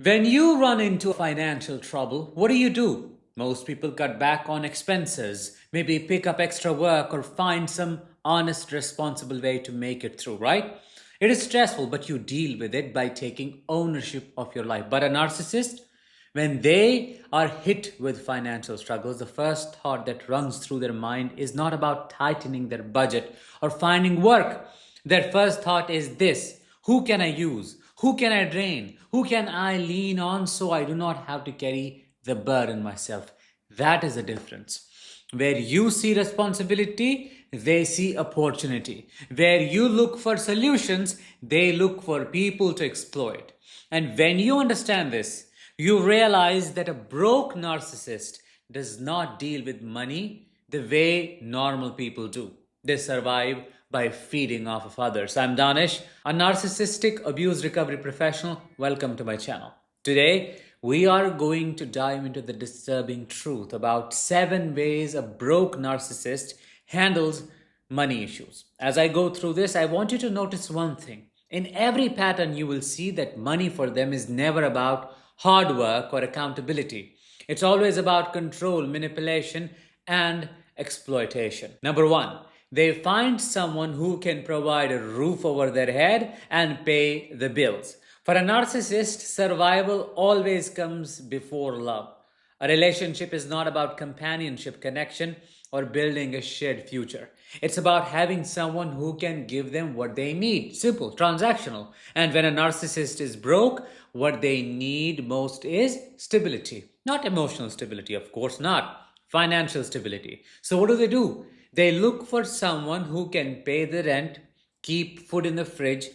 When you run into financial trouble, what do? Most people cut back on expenses, maybe pick up extra work or find some honest, responsible way to make it through, right? It is stressful, but you deal with it by taking ownership of your life. But a narcissist, when they are hit with financial struggles, the first thought that runs through their mind is not about tightening their budget or finding work. Their first thought is this: who can I use? Who can I drain? Who can I lean on so I do not have to carry the burden myself? That is the difference. Where you see responsibility, they see opportunity. Where you look for solutions, they look for people to exploit. And when you understand this, you realize that a broke narcissist does not deal with money the way normal people do. They survive by feeding off of others. I'm Danish, a narcissistic abuse recovery professional. Welcome to my channel. Today, we are going to dive into the disturbing truth about 7 ways a broke narcissist handles money issues. As I go through this, I want you to notice one thing. In every pattern, you will see that money for them is never about hard work or accountability. It's always about control, manipulation, and exploitation. Number 1, they find someone who can provide a roof over their head and pay the bills. For a narcissist, survival always comes before love. A relationship is not about companionship, connection, or building a shared future. It's about having someone who can give them what they need. Simple, transactional. And when a narcissist is broke, what they need most is stability. Not emotional stability, of course not. Financial stability. So what do? They look for someone who can pay the rent, keep food in the fridge,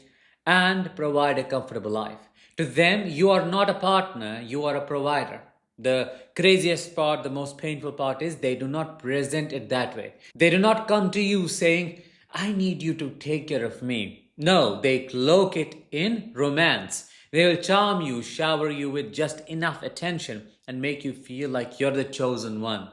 and provide a comfortable life. To them, you are not a partner, you are a provider. The craziest part, the most painful part is they do not present it that way. They do not come to you saying, I need you to take care of me. No, they cloak it in romance. They will charm you, shower you with just enough attention, and make you feel like you're the chosen one.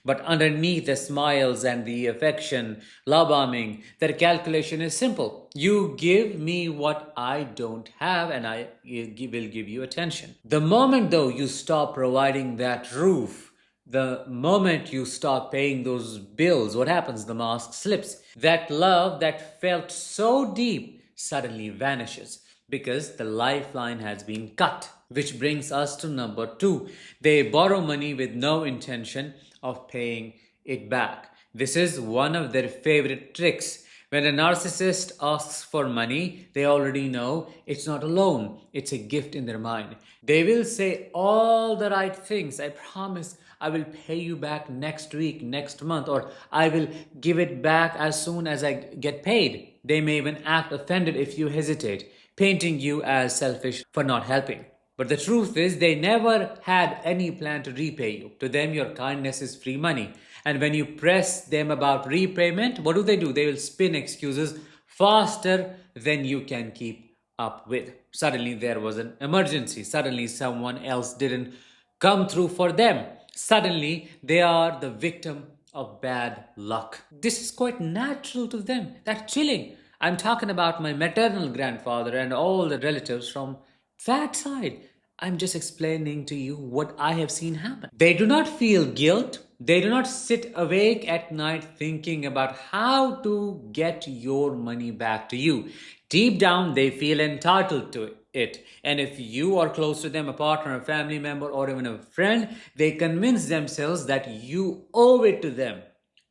But underneath the smiles and the affection, love bombing, their calculation is simple. You give me what I don't have, and I will give you attention. The moment, though, you stop providing that roof, the moment you stop paying those bills, what happens? The mask slips. That love that felt so deep suddenly vanishes because the lifeline has been cut. Which brings us to number 2. They borrow money with no intention of paying it back. This is one of their favorite tricks. When a narcissist asks for money, they already know it's not a loan, it's a gift in their mind. They will say all the right things. I promise I will pay you back next week, next month, or I will give it back as soon as I get paid. They may even act offended if you hesitate, painting you as selfish for not helping. But the truth is, they never had any plan to repay you. To them, your kindness is free money. And when you press them about repayment, what do? They will spin excuses faster than you can keep up with. Suddenly, there was an emergency. Suddenly, someone else didn't come through for them. Suddenly, they are the victim of bad luck. This is quite natural to them. That's chilling. I'm talking about my maternal grandfather and all the relatives from that side. I'm just explaining to you what I have seen happen. They do not feel guilt. They do not sit awake at night thinking about how to get your money back to you. Deep down, they feel entitled to it. And if you are close to them, a partner, a family member, or even a friend, they convince themselves that you owe it to them.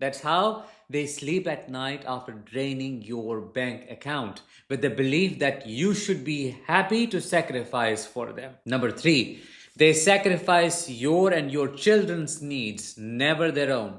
That's how they sleep at night after draining your bank account, with the belief that you should be happy to sacrifice for them. Number 3, they sacrifice your and your children's needs, never their own.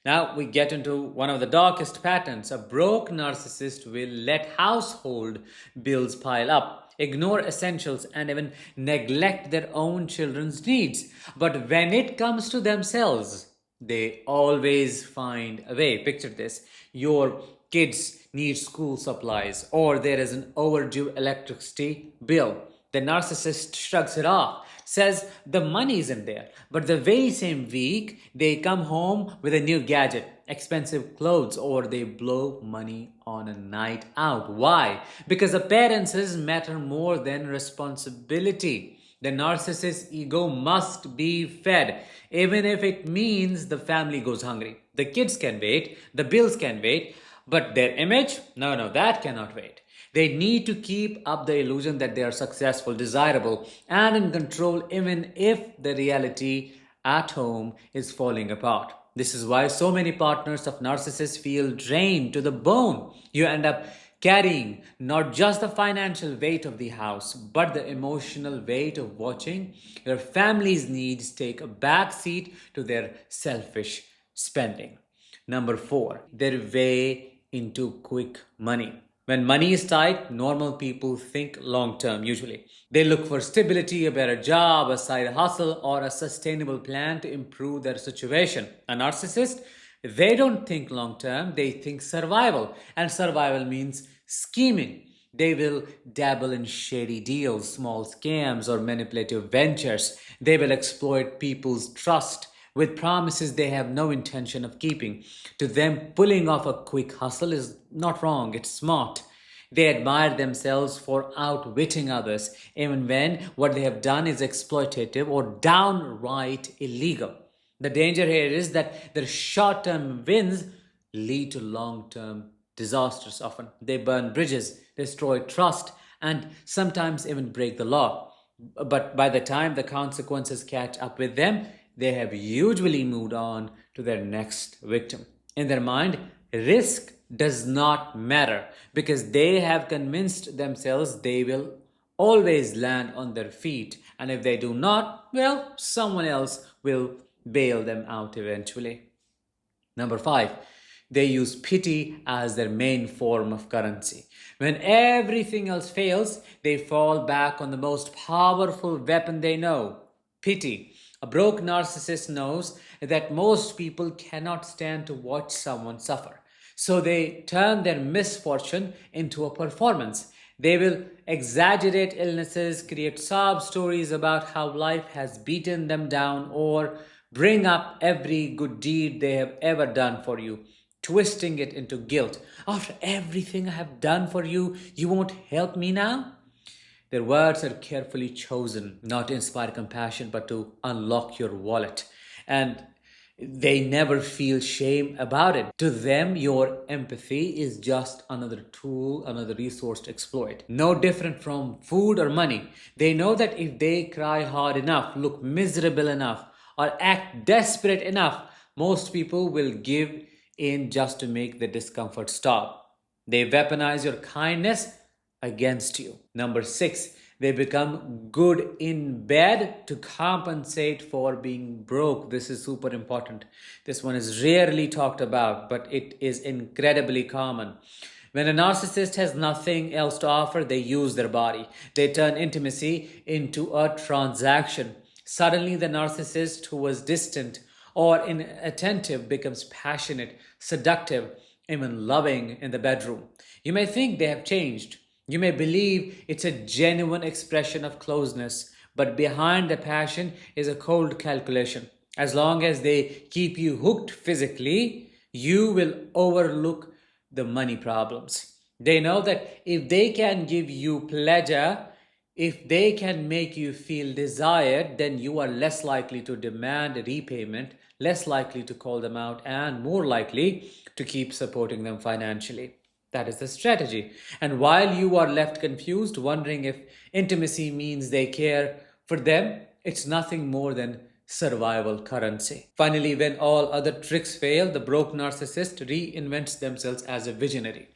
Now we get into one of the darkest patterns. A broke narcissist will let household bills pile up, ignore essentials, and even neglect their own children's needs. But when it comes to themselves, they always find a way. Picture this: your kids need school supplies, or there is an overdue electricity bill. The narcissist shrugs it off, says the money isn't there. But the very same week, they come home with a new gadget, expensive clothes, or they blow money on a night out. Why? Because appearances matter more than responsibility. The narcissist's ego must be fed, even if it means the family goes hungry. The kids can wait, the bills can wait, but their image? No, no, that cannot wait. They need to keep up the illusion that they are successful, desirable, and in control, even if the reality at home is falling apart. This is why so many partners of narcissists feel drained to the bone. You end up carrying not just the financial weight of the house, but the emotional weight of watching your family's needs take a back seat to their selfish spending. Number four, their way into quick money. When money is tight, normal people think long term usually. They look for stability, a better job, a side hustle, or a sustainable plan to improve their situation. A narcissist, they don't think long term, they think survival. And survival means scheming. They will dabble in shady deals, small scams, or manipulative ventures. They will exploit people's trust with promises they have no intention of keeping. To them, pulling off a quick hustle is not wrong, it's smart. They admire themselves for outwitting others, even when what they have done is exploitative or downright illegal. The danger here is that their short term wins lead to long term disasters often. They burn bridges, destroy trust, and sometimes even break the law. But by the time the consequences catch up with them, they have usually moved on to their next victim. In their mind, risk does not matter because they have convinced themselves they will always land on their feet. And if they do not, well, someone else will bail them out eventually. Number five, they use pity as their main form of currency. When everything else fails, they fall back on the most powerful weapon they know, pity. A broke narcissist knows that most people cannot stand to watch someone suffer. So they turn their misfortune into a performance. They will exaggerate illnesses, create sob stories about how life has beaten them down, or bring up every good deed they have ever done for you, twisting it into guilt. After everything I have done for you, you won't help me now? Their words are carefully chosen, not to inspire compassion, but to unlock your wallet. And they never feel shame about it. To them, your empathy is just another tool, another resource to exploit. No different from food or money. They know that if they cry hard enough, look miserable enough, or act desperate enough, most people will give in just to make the discomfort stop. They weaponize your kindness against you. Number six, they become good in bed to compensate for being broke. This is super important. This one is rarely talked about, but it is incredibly common. When a narcissist has nothing else to offer, they use their body. They turn intimacy into a transaction. Suddenly, the narcissist who was distant or inattentive becomes passionate, seductive, even loving in the bedroom. You may think they have changed. You may believe it's a genuine expression of closeness, but behind the passion is a cold calculation. As long as they keep you hooked physically, you will overlook the money problems. They know that if they can give you pleasure, if they can make you feel desired, then you are less likely to demand a repayment, less likely to call them out, and more likely to keep supporting them financially. That is the strategy. And while you are left confused, wondering if intimacy means they care for them, it's nothing more than survival currency. Finally, when all other tricks fail, the broke narcissist reinvents themselves as a visionary.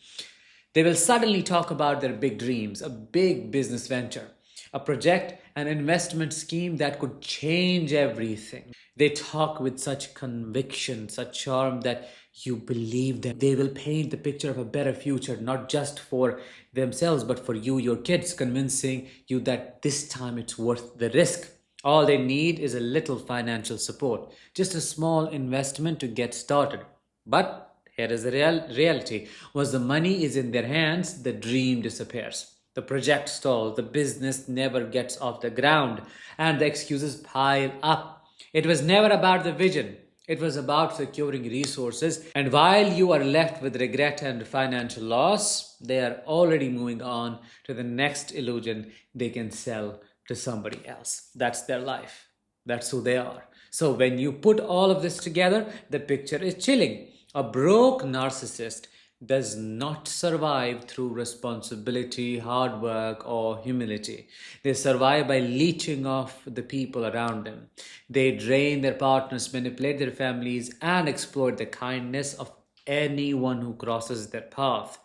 They will suddenly talk about their big dreams, a big business venture, a project, an investment scheme that could change everything. They talk with such conviction, such charm that you believe them. They will paint the picture of a better future, not just for themselves, but for you, your kids, convincing you that this time it's worth the risk. All they need is a little financial support, just a small investment to get started. But here is the reality. Once the money is in their hands, the dream disappears. The project stalls, the business never gets off the ground, and the excuses pile up. It was never about the vision. It was about securing resources. And while you are left with regret and financial loss, they are already moving on to the next illusion they can sell to somebody else. That's their life. That's who they are. So when you put all of this together, the picture is chilling. A broke narcissist does not survive through responsibility, hard work, or humility. They survive by leeching off the people around them. They drain their partners, manipulate their families, and exploit the kindness of anyone who crosses their path.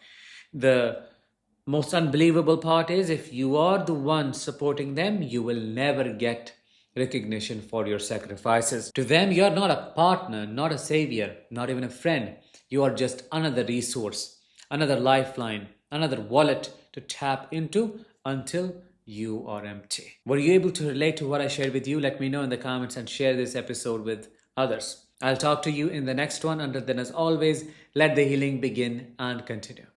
The most unbelievable part is if you are the one supporting them, you will never get recognition for your sacrifices. To them, you are not a partner, not a savior, not even a friend. You are just another resource, another lifeline, another wallet to tap into until you are empty. Were you able to relate to what I shared with you? Let me know in the comments and share this episode with others. I'll talk to you in the next one. Until then, as always, let the healing begin and continue.